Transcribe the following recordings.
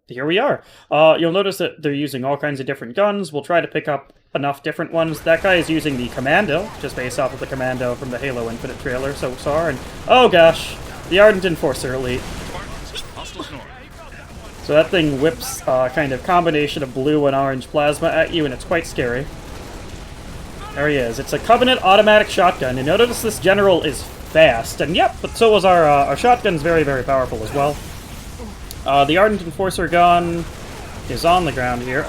here we are. You'll notice that they're using all kinds of different guns. We'll try to pick up enough different ones. That guy is using the Commando, just based off of the Commando from the Halo Infinite trailer so far. And oh gosh, the Ardent Enforcer Elite. So that thing whips a kind of combination of blue and orange plasma at you, and it's quite scary. There he is. It's a Covenant automatic shotgun. And notice this general is fast, and yep, but so was our shotgun's very, very powerful as well. The Ardent Enforcer gun is on the ground here.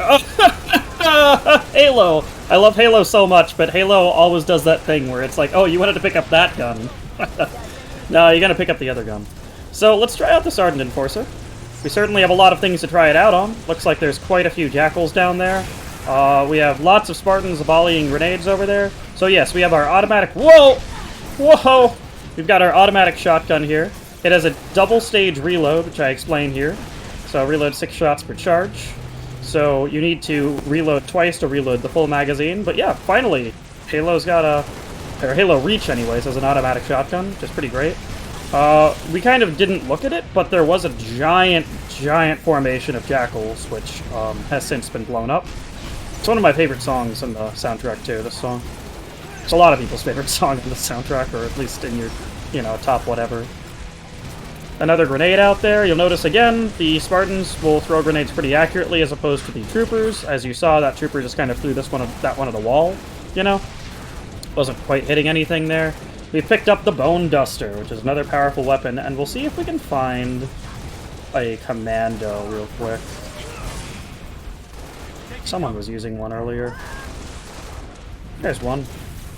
Halo! I love Halo so much, but Halo always does that thing where it's like, oh, you wanted to pick up that gun. No, you're gonna pick up the other gun. So let's try out this Ardent Enforcer. We certainly have a lot of things to try it out on. Looks like there's quite a few jackals down there. We have lots of Spartans volleying grenades over there. So yes, we have our automatic... Whoa! Whoa! We've got our automatic shotgun here. It has a double-stage reload, which I explained here. So reload 6 shots per charge. So you need to reload twice to reload the full magazine. But yeah, finally, Halo's got a... or Halo Reach, anyways, as an automatic shotgun, which is pretty great. We kind of didn't look at it, but there was a giant formation of jackals, which has since been blown up. It's one of my favorite songs in the soundtrack, too, this song. It's a lot of people's favorite song in the soundtrack, or at least in your, you know, top whatever. Another grenade out there. You'll notice, again, the Spartans will throw grenades pretty accurately as opposed to the troopers. As you saw, that trooper just kind of threw that one at the wall, you know? Wasn't quite hitting anything there. We picked up the Bone Duster, which is another powerful weapon, and we'll see if we can find a Commando real quick. Someone was using one earlier. There's one.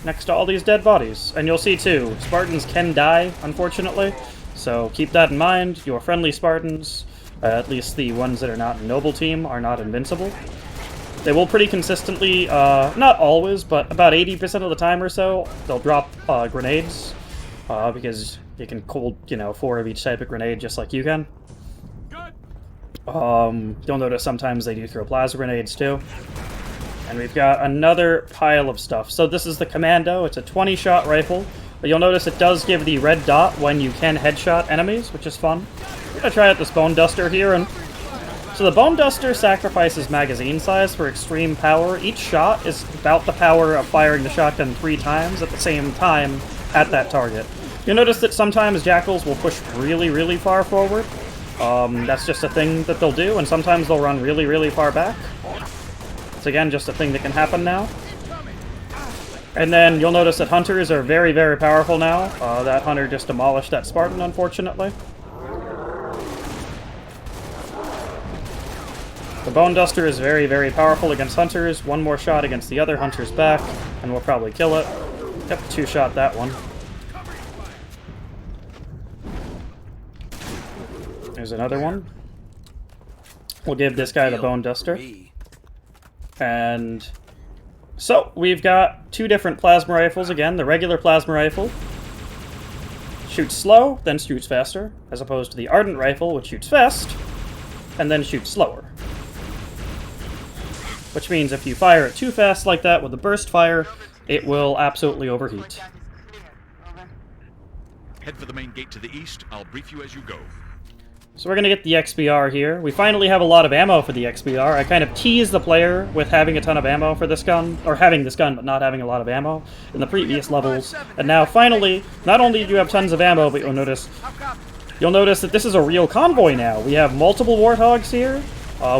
Next to all these dead bodies. And you'll see, too, Spartans can die, unfortunately. So keep that in mind. Your friendly Spartans, at least the ones that are not in Noble Team, are not invincible. They will pretty consistently, not always, but about 80% of the time or so, they'll drop grenades. Because you can hold, you know, 4 of each type of grenade just like you can. You'll notice sometimes they do throw plasma grenades too. And we've got another pile of stuff. So this is the Commando. It's a 20-shot rifle. But you'll notice it does give the red dot when you can headshot enemies, which is fun. We're gonna try out this Bone Duster here, and so the Bone Duster sacrifices magazine size for extreme power. Each shot is about the power of firing the shotgun 3 times at the same time at that target. You'll notice that sometimes jackals will push really, really far forward. That's just a thing that they'll do, and sometimes they'll run really, really far back. It's again just a thing that can happen now. And then you'll notice that hunters are very, very powerful now. That hunter just demolished that Spartan, unfortunately. The Bone Duster is very, very powerful against hunters. One more shot against the other hunter's back, and we'll probably kill it. Yep, 2-shot that one. There's another one. We'll give this guy the Bone Duster. And so, we've got 2 different plasma rifles again. The regular plasma rifle shoots slow, then shoots faster, as opposed to the Ardent rifle, which shoots fast, and then shoots slower. Which means if you fire it too fast like that with a burst fire, it will absolutely overheat. Head for the main gate to the east. I'll brief you as you go. So we're going to get the XBR here. We finally have a lot of ammo for the XBR. I kind of teased the player with having a ton of ammo for this gun, or having this gun but not having a lot of ammo in the previous levels. And now finally, not only do you have tons of ammo, but you'll notice that this is a real convoy now. We have multiple Warthogs here.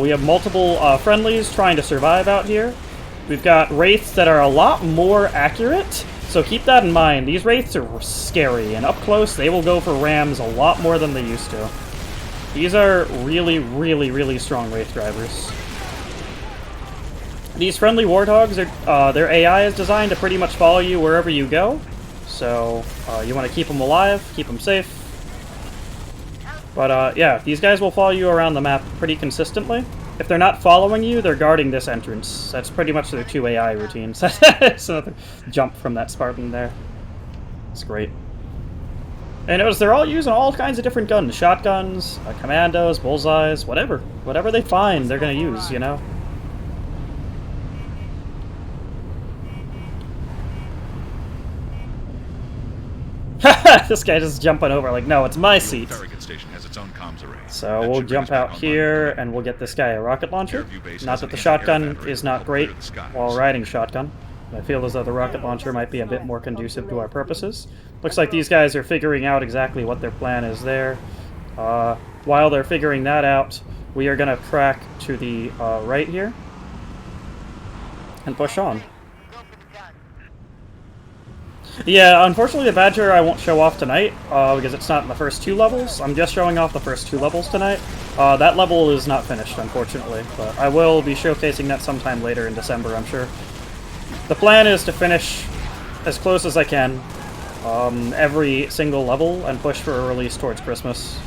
We have multiple friendlies trying to survive out here. We've got Wraiths that are a lot more accurate, so keep that in mind. These Wraiths are scary, and up close they will go for rams a lot more than they used to. These are really, really, really strong Wraith drivers. These friendly Warthogs, their AI is designed to pretty much follow you wherever you go. So, you want to keep them alive, keep them safe. But, yeah, these guys will follow you around the map pretty consistently. If they're not following you, they're guarding this entrance. That's pretty much their 2 AI routines. That's another jump from that Spartan there. It's great. And notice they're all using all kinds of different guns. Shotguns, commandos, bullseyes, whatever. Whatever they find, they're gonna use, you know? This guy just jumping over like, no, it's my seat. station has its own comms array. So That we'll should bring us jump back out online here, quickly. and we'll get this guy a rocket launcher. Airview base Not has that an the anti-air shotgun battery is that will not help great clear the skies. while riding shotgun. I feel as though the rocket launcher might be a bit more conducive to our purposes. Looks like these guys are figuring out exactly what their plan is there. While they're figuring that out, we are going to crack to the right here and push on. Yeah, unfortunately the Badger I won't show off tonight, because it's not in the first 2 levels. I'm just showing off the first 2 levels tonight. That level is not finished, unfortunately, but I will be showcasing that sometime later in December, I'm sure. The plan is to finish as close as I can, every single level, and push for a release towards Christmas.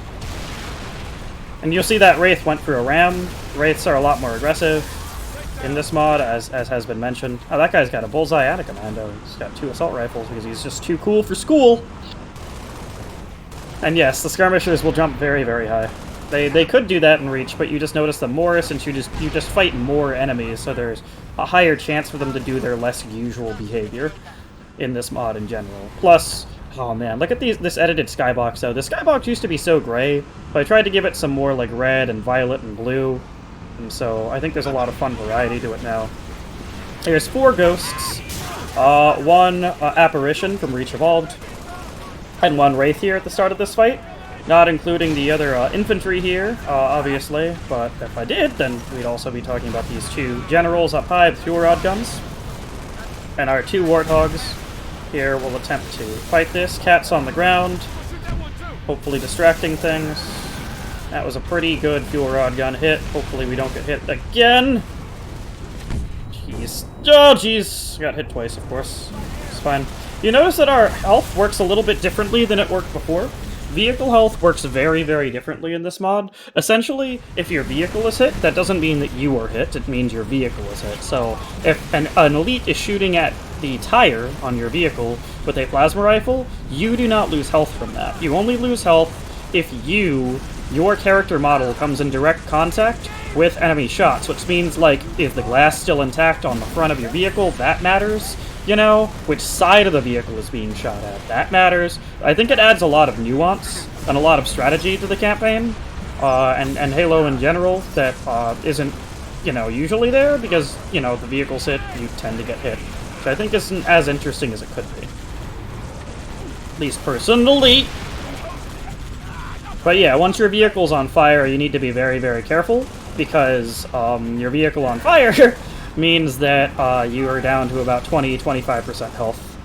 And you'll see that Wraith went through a ram. Wraiths are a lot more aggressive in this mod, as has been mentioned. Oh, that guy's got a bullseye and a commando. He's got 2 assault rifles because he's just too cool for school. And yes, the skirmishers will jump very, very high. They could do that in Reach, but you just notice them more since you just fight more enemies, so there's a higher chance for them to do their less usual behavior in this mod in general. Plus, oh man, look at this edited skybox though. The skybox used to be so gray, but I tried to give it some more like red and violet and blue. And so I think there's a lot of fun variety to it now. There's 4 ghosts, 1 apparition from Reach Evolved, and 1 wraith here at the start of this fight. Not including the other infantry here, obviously, but if I did, then we'd also be talking about these 2 generals up high with fuel rod guns. And our 2 warthogs here will attempt to fight this. Cat's on the ground, hopefully distracting things. That was a pretty good fuel rod gun hit. Hopefully we don't get hit again. Jeez. Oh, jeez. Got hit twice, of course. It's fine. You notice that our health works a little bit differently than it worked before? Vehicle health works very, very differently in this mod. Essentially, if your vehicle is hit, that doesn't mean that you are hit, it means your vehicle is hit. So, if an elite is shooting at the tire on your vehicle with a plasma rifle, you do not lose health from that. You only lose health if your character model comes in direct contact with enemy shots, which means, like, is the glass still intact on the front of your vehicle? That matters. You know, which side of the vehicle is being shot at. That matters. I think it adds a lot of nuance and a lot of strategy to the campaign, and Halo in general, that isn't, you know, usually there, because, you know, the vehicle's hit, you tend to get hit. Which I think isn't as interesting as it could be. At least personally. But yeah, once your vehicle's on fire, you need to be very, very careful, because your vehicle on fire means that you are down to about 20-25% health.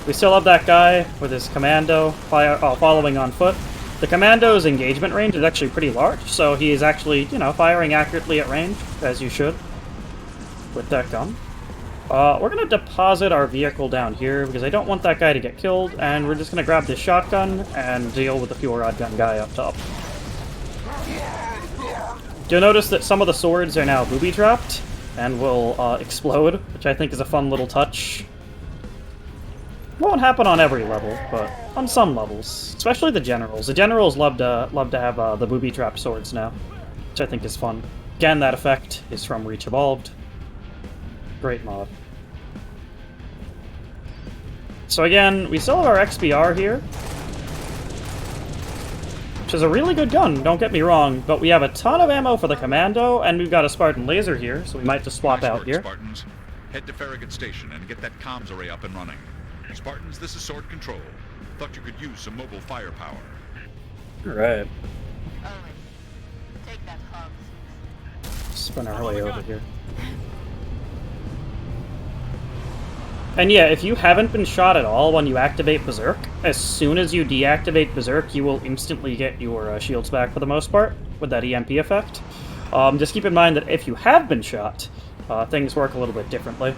We still have that guy with his commando following on foot. The commando's engagement range is actually pretty large, so he is actually, you know, firing accurately at range, as you should, with that gun. We're going to deposit our vehicle down here, because I don't want that guy to get killed, and we're just going to grab this shotgun and deal with the fuel rod gun guy up top. You'll notice that some of the swords are now booby-trapped, and will explode, which I think is a fun little touch. Won't happen on every level, but on some levels, especially the generals. The generals love to have the booby-trapped swords now, which I think is fun. Again, that effect is from Reach Evolved. Great mod. So again, we still have our XBR here, which is a really good gun, don't get me wrong, but we have a ton of ammo for the commando, and we've got a Spartan laser here, so we might just swap out here. Spartans, head to Farragut Station and get that comms array up and running. Spartans, this is Sword Control. Thought you could use some mobile firepower. Alright. Take that hub. Spin our way over here. And yeah, if you haven't been shot at all when you activate Berserk, as soon as you deactivate Berserk, you will instantly get your shields back for the most part, with that EMP effect. Just keep in mind that if you have been shot, things work a little bit differently.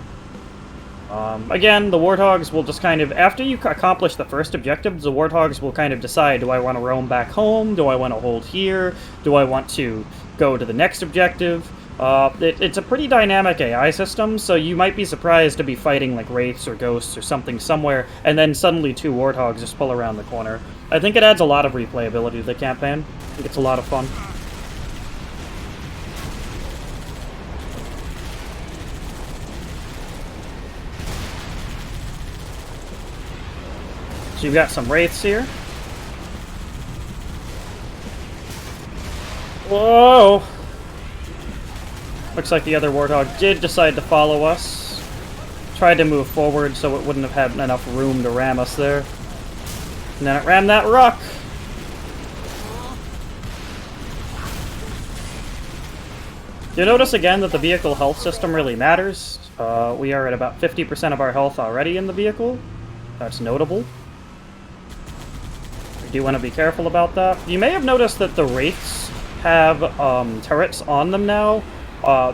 Again, the Warthogs will just kind of, after you accomplish the first objective, the Warthogs will kind of decide, do I want to roam back home? Do I want to hold here? Do I want to go to the next objective? It's a pretty dynamic AI system, so you might be surprised to be fighting like Wraiths or Ghosts or something somewhere, and then suddenly 2 Warthogs just pull around the corner. I think it adds a lot of replayability to the campaign. I think it's a lot of fun. So you've got some Wraiths here. Whoa! Looks like the other Warthog did decide to follow us. Tried to move forward so it wouldn't have had enough room to ram us there. And then it rammed that rock! You'll notice again that the vehicle health system really matters. We are at about 50% of our health already in the vehicle. That's notable. We do want to be careful about that. You may have noticed that the Wraiths have turrets on them now.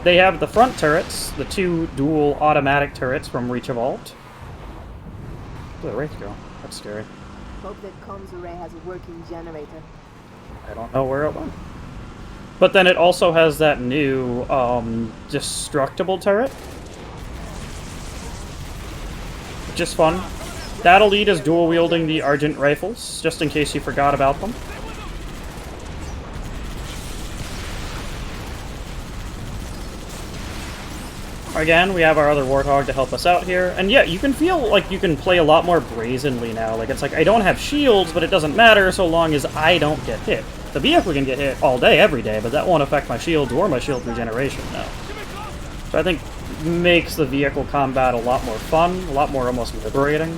They have the front turrets, the 2 dual automatic turrets from Reach of Alt. Where'd the Wraith go? That's scary. Hope that comms array has a working generator. I don't know where it went. But then it also has that new destructible turret. Which is fun. That elite is dual wielding the Argent rifles, just in case you forgot about them. Again, we have our other Warthog to help us out here. And yeah, you can feel like you can play a lot more brazenly now. Like, it's like, I don't have shields, but it doesn't matter so long as I don't get hit. The vehicle can get hit all day, every day, but that won't affect my shields or my shield regeneration now. So I think makes the vehicle combat a lot more fun, a lot more almost liberating.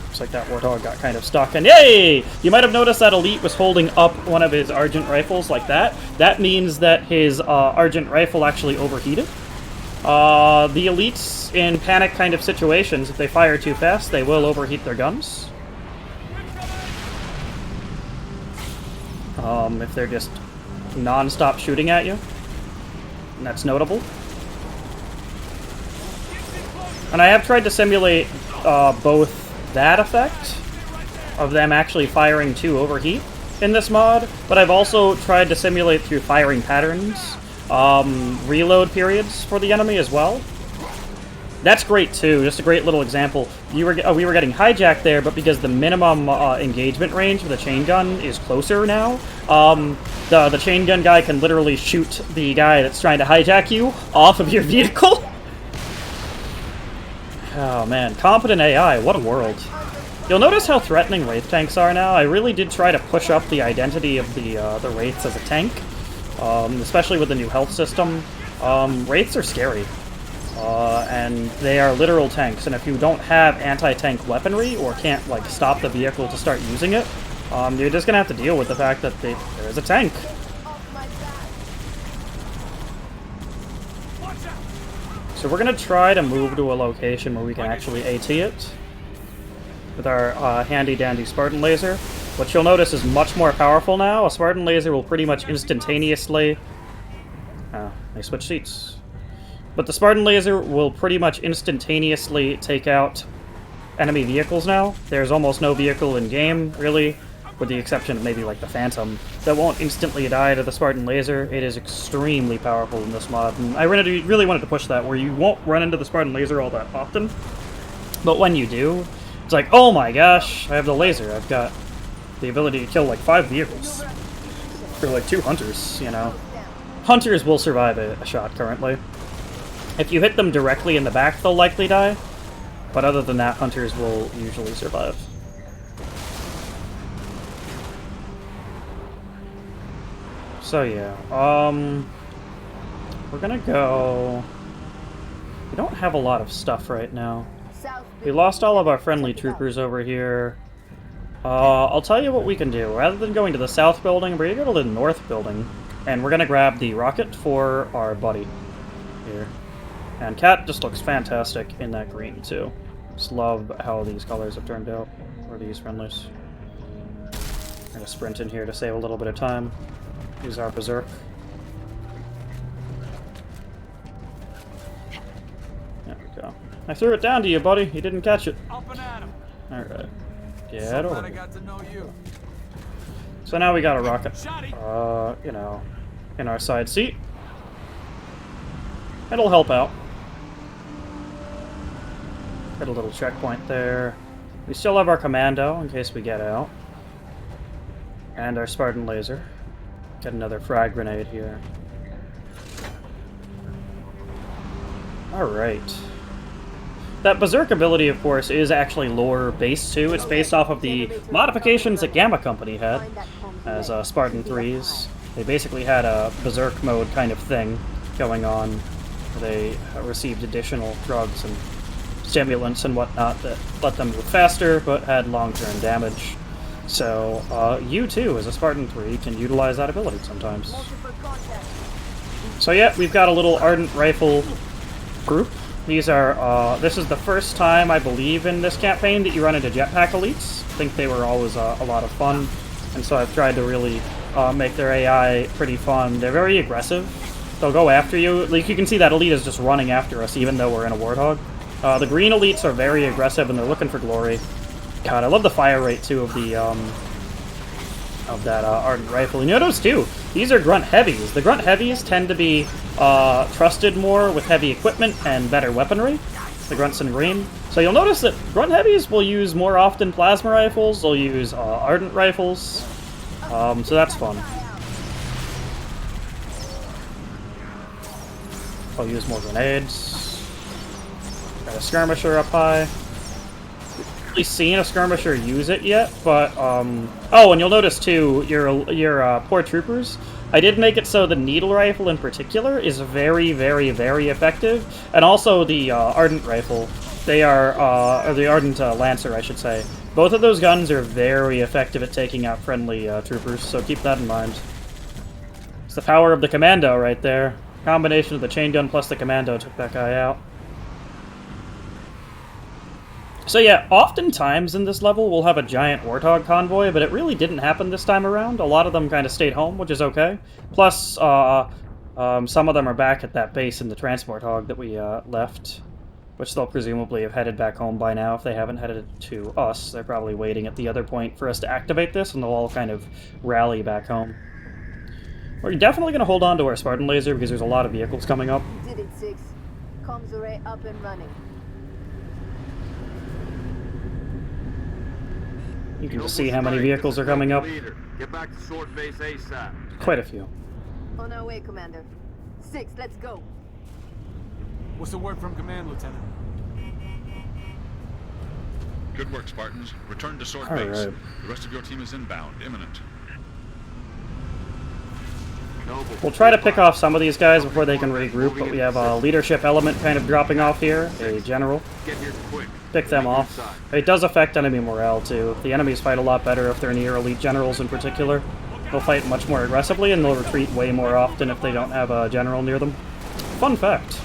Looks like that Warthog got kind of stuck, and yay! You might have noticed that Elite was holding up one of his Argent rifles like that. That means that his Argent rifle actually overheated. The Elites, in panic kind of situations, if they fire too fast, they will overheat their guns. If they're just non-stop shooting at you. And that's notable. And I have tried to simulate both that effect of them actually firing to overheat in this mod, but I've also tried to simulate through firing patterns, reload periods for the enemy as well. That's great too, just a great little example. We were getting hijacked there, but because the minimum engagement range for the chain gun is closer now, the chain gun guy can literally shoot the guy that's trying to hijack you off of your vehicle. Oh man, competent AI, what a world. You'll notice how threatening Wraith tanks are now. I really did try to push up the identity of the Wraiths as a tank, especially with the new health system. Wraiths are scary. And they are literal tanks, and if you don't have anti-tank weaponry, or can't, like, stop the vehicle to start using it, you're just gonna have to deal with the fact that there's a tank. So we're gonna try to move to a location where we can actually AT it with our handy-dandy Spartan Laser, which you'll notice is much more powerful now. A Spartan Laser will pretty much instantaneously... they switch seats. But the Spartan Laser will pretty much instantaneously take out enemy vehicles now. There's almost no vehicle in-game, really, with the exception of maybe like the Phantom, that won't instantly die to the Spartan Laser. It is extremely powerful in this mod, and I really wanted to push that, where you won't run into the Spartan Laser all that often. But when you do, it's like, oh my gosh, I have the laser. I've got the ability to kill like 5 vehicles. For like 2 hunters, you know. Hunters will survive a shot currently. If you hit them directly in the back, they'll likely die. But other than that, hunters will usually survive. So yeah, we're gonna go... We don't have a lot of stuff right now. We lost all of our friendly troopers over here. I'll tell you what we can do. Rather than going to the south building, we're gonna go to the north building. And we're gonna grab the rocket for our buddy here. And Cat just looks fantastic in that green, too. Just love how these colors have turned out for these friendlies. I'm gonna sprint in here to save a little bit of time. Use our Berserk. There we go. I threw it down to you, buddy. You didn't catch it. Alright. Get over here. So now we got a rocket, you know, in our side seat. It'll help out. Got a little checkpoint there. We still have our commando in case we get out. And our Spartan Laser. Get another frag grenade here. Alright. That Berserk ability, of course, is actually lore-based, too. It's based off of the modifications that Gamma Company had as Spartan 3s. They basically had a Berserk mode kind of thing going on, where they received additional drugs and stimulants and whatnot that let them move faster, but had long-term damage. So, you, too, as a Spartan 3, can utilize that ability sometimes. So yeah, we've got a little Ardent Rifle group. These are, this is the first time, I believe, in this campaign that you run into jetpack elites. I think they were always a lot of fun, and so I've tried to really make their AI pretty fun. They're very aggressive. They'll go after you. Like, you can see that elite is just running after us, even though we're in a Warthog. The green elites are very aggressive, and they're looking for glory. God, I love the fire rate, too, of the, of that Ardent Rifle. And you notice, too, these are Grunt Heavies. The Grunt Heavies tend to be trusted more with heavy equipment and better weaponry, the Grunts in green. So you'll notice that Grunt Heavies will use more often Plasma Rifles, they'll use Ardent Rifles, so that's fun. I'll use more grenades. Got a Skirmisher up high. Really seen a skirmisher use it yet, but oh, and you'll notice too, your poor troopers. I did make it so the needle rifle in particular is very, very, very effective, and also the Ardent rifle. They are, or the Ardent Lancer, I should say. Both of those guns are very effective at taking out friendly troopers, so keep that in mind. It's the power of the commando right there. Combination of the chain gun plus the commando took that guy out. So yeah, oftentimes in this level we'll have a giant Warthog convoy, but it really didn't happen this time around. A lot of them kind of stayed home, which is okay. Plus, some of them are back at that base in the Transport Hog that we left, which they'll presumably have headed back home by now if they haven't headed to us. They're probably waiting at the other point for us to activate this, and they'll all kind of rally back home. We're definitely going to hold on to our Spartan laser because there's a lot of vehicles coming up. You did it, 6. Comms array up and running. You can just see how many vehicles are coming up. Get back to Sword Base ASAP. Quite a few. On our way, Commander. 6, let's go. What's the word from command, Lieutenant? Good work, Spartans. Return to Sword All Base. right. The rest of your team is inbound, imminent. We'll try to pick off some of these guys before they can regroup, but we have a leadership element kind of dropping off here, a general. Get here quick. Pick them off. It does affect enemy morale, too. The enemies fight a lot better if they're near elite generals in particular. They'll fight much more aggressively, and they'll retreat way more often if they don't have a general near them. Fun fact.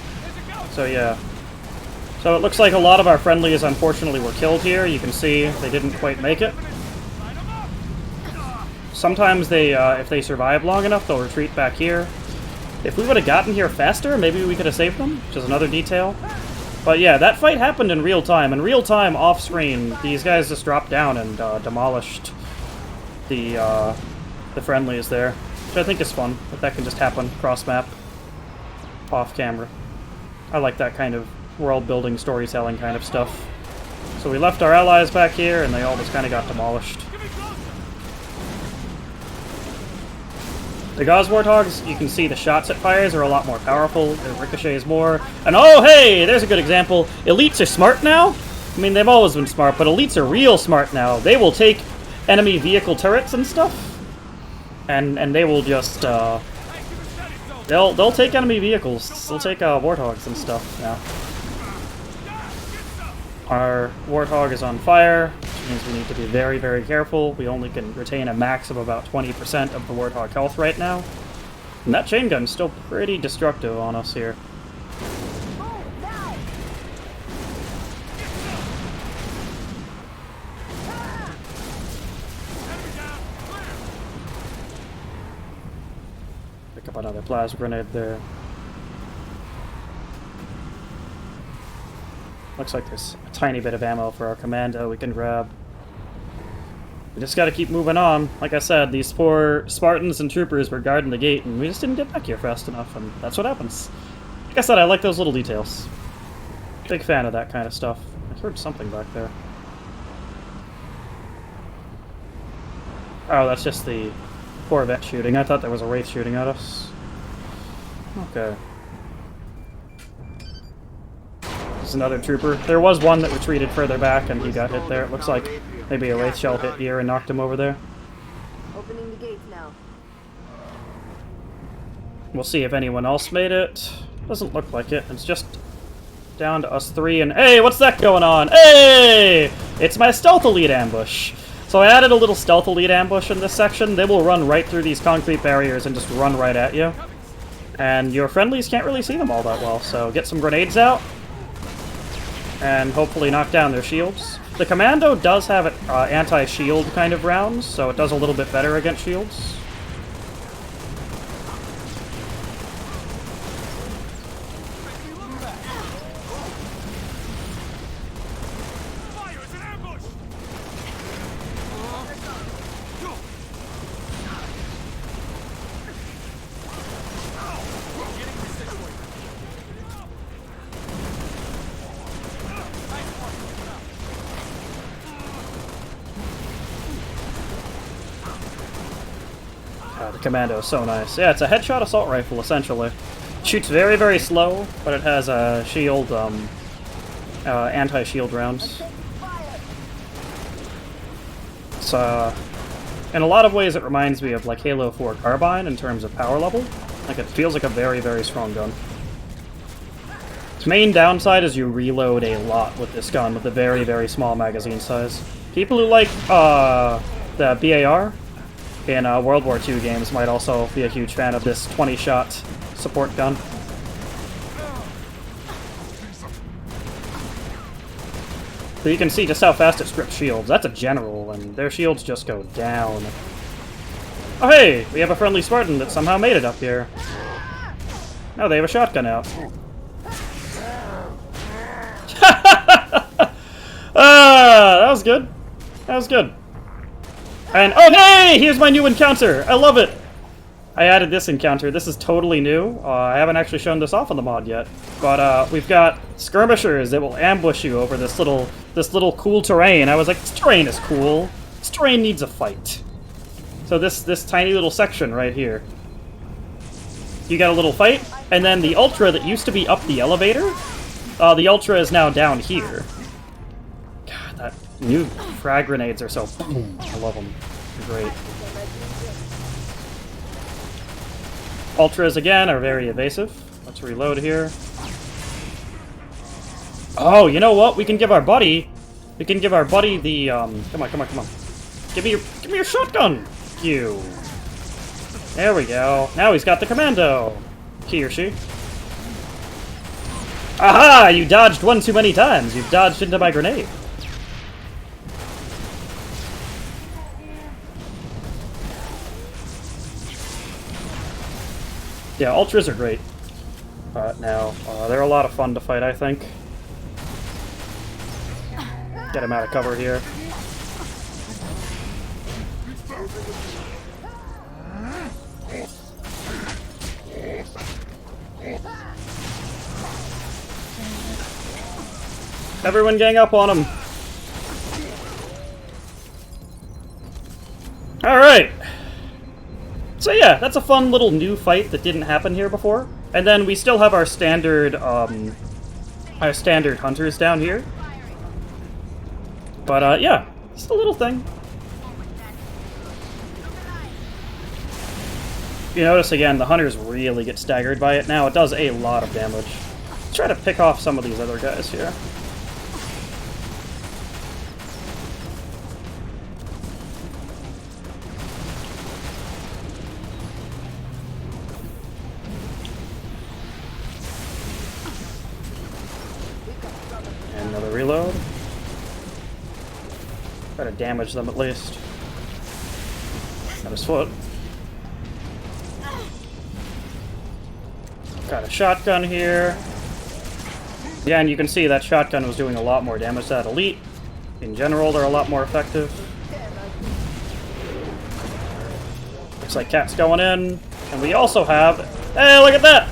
So yeah. So it looks like a lot of our friendlies, unfortunately, were killed here. You can see they didn't quite make it. Sometimes they, if they survive long enough, they'll retreat back here. If we would have gotten here faster, maybe we could have saved them, which is another detail. But yeah, that fight happened in real time. In real time, off-screen, these guys just dropped down and demolished the friendlies there, which I think is fun, that can just happen cross-map, off-camera. I like that kind of world-building, storytelling kind of stuff. So we left our allies back here, and they all just kind of got demolished. The Gauss Warthogs, you can see the shots it fires are a lot more powerful, it ricochets more. And oh hey, there's a good example. Elites are smart now? I mean, they've always been smart, but elites are real smart now. They will take enemy vehicle turrets and stuff, and they will just, they'll take enemy vehicles. They'll take, Warthogs and stuff now. Our Warthog is on fire, which means we need to be very, very careful. We only can retain a max of about 20% of the Warthog health right now. And that chain gun's still pretty destructive on us here. Pick up another plasma grenade there. Looks like there's a tiny bit of ammo for our commando we can grab. We just gotta keep moving on. Like I said, these poor Spartans and troopers were guarding the gate, and we just didn't get back here fast enough, and that's what happens. Like I said, I like those little details. Big fan of that kind of stuff. I heard something back there. Oh, that's just the Corvette shooting. I thought there was a Wraith shooting at us. Okay. there's another trooper. There was one that retreated further back and he got hit there. It looks like maybe a wraith shell hit here and knocked him over there. Opening the gates now. We'll see if anyone else made it. Doesn't look like it. It's just down to us three and... Hey, what's that going on? Hey! It's my stealth elite ambush. So I added a little stealth elite ambush in this section. They will run right through these concrete barriers and just run right at you. And your friendlies can't really see them all that well, so get some grenades out. And hopefully knock down their shields. The Commando does have anti-shield kind of rounds, so it does a little bit better against shields. The Commando is so nice. Yeah, it's a headshot assault rifle, essentially. Shoots very, very slow, but it has a shield, anti-shield rounds. It's, in a lot of ways it reminds me of, like, Halo 4 Carbine in terms of power level. Like, it feels like a very, very strong gun. Its main downside is you reload a lot with this gun with a very, very small magazine size. People who like, the BAR in World War II games might also be a huge fan of this 20-shot support gun. So you can see just how fast it strips shields. That's a general, and their shields just go down. Oh hey! We have a friendly Spartan that somehow made it up here. No, they have a shotgun out. That was good. That was good. And, oh hey! Here's my new encounter! I love it! I added this encounter. This is totally new. I haven't actually shown this off on the mod yet. But, we've got skirmishers that will ambush you over this little cool terrain. I was like, this terrain is cool. This terrain needs a fight. So this tiny little section right here. You got a little fight, and then the Ultra that used to be up the elevator, the Ultra is now down here. God, that new frag grenades are so... I love them. They're great. Ultras, again, are very evasive. Let's reload here. Oh, you know what? We can give our buddy... We can give our buddy the, Come on, come on, come on. Give me your shotgun! You. There we go. Now he's got the Commando. He or she. Aha! You dodged one too many times. You've dodged into my grenade. Yeah, Ultras are great. Now, they're a lot of fun to fight, I think. Get him out of cover here. Everyone gang up on him! Alright! So yeah, that's a fun little new fight that didn't happen here before. And then we still have our standard hunters down here. But yeah, just a little thing. You notice again, the hunters really get staggered by it now. It does a lot of damage. Let's try to pick off some of these other guys here. And another reload. Try to damage them at least. Got his foot. Got a shotgun here. Again, you can see that shotgun was doing a lot more damage to that elite. In general, they're a lot more effective. Looks like Cat's going in. And we also have... Hey, look at that!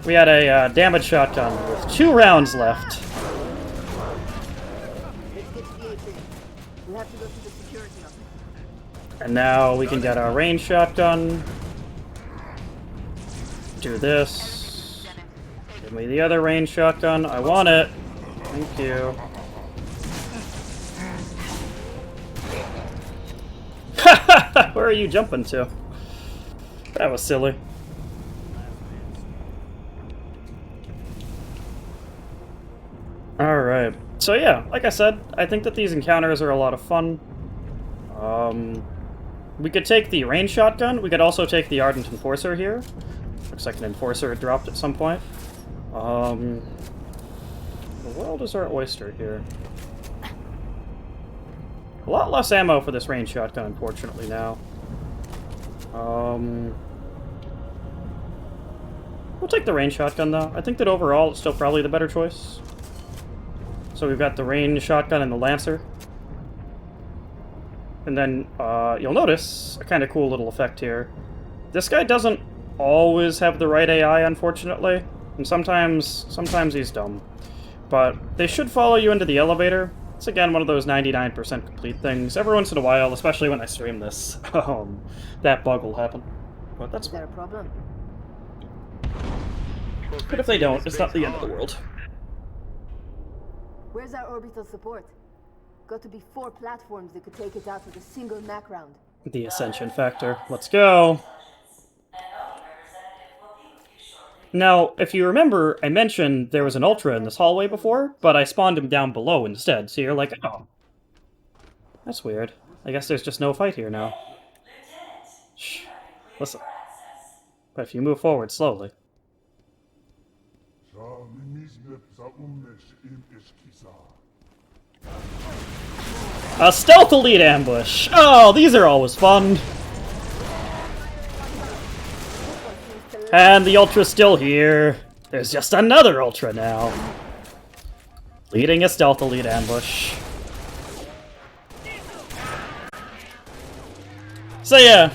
We had a damage shotgun with 2 rounds left. And now we can get our range shotgun. Do this. Give me the other range shotgun. I want it. Thank you. Where are you jumping to? That was silly. Alright. So yeah, like I said, I think that these encounters are a lot of fun. We could take the range shotgun. We could also take the Ardent Enforcer here. Looks like an Enforcer dropped at some point. The world is our oyster here. A lot less ammo for this range shotgun, unfortunately, now. We'll take the range shotgun, though. I think that overall it's still probably the better choice. So we've got the range shotgun and the Lancer. And then, you'll notice a kind of cool little effect here. This guy doesn't always have the right AI, unfortunately. And sometimes he's dumb. But they should follow you into the elevator. It's, again, one of those 99% complete things. Every once in a while, especially when I stream this, that bug will happen. But that's Is there a problem? But if they don't, it's not the end of the world. Where's our orbital support? Got to be 4 platforms that could take it out with a single Mac round. The Ascension Factor. Let's go! Now, if you remember, I mentioned there was an Ultra in this hallway before, but I spawned him down below instead, so you're like, oh. That's weird. I guess there's just no fight here now. Shh. Listen. But if you move forward slowly... A stealth elite ambush! Oh, these are always fun! And the Ultra's still here. There's just another Ultra now. Leading a stealth elite ambush. So yeah,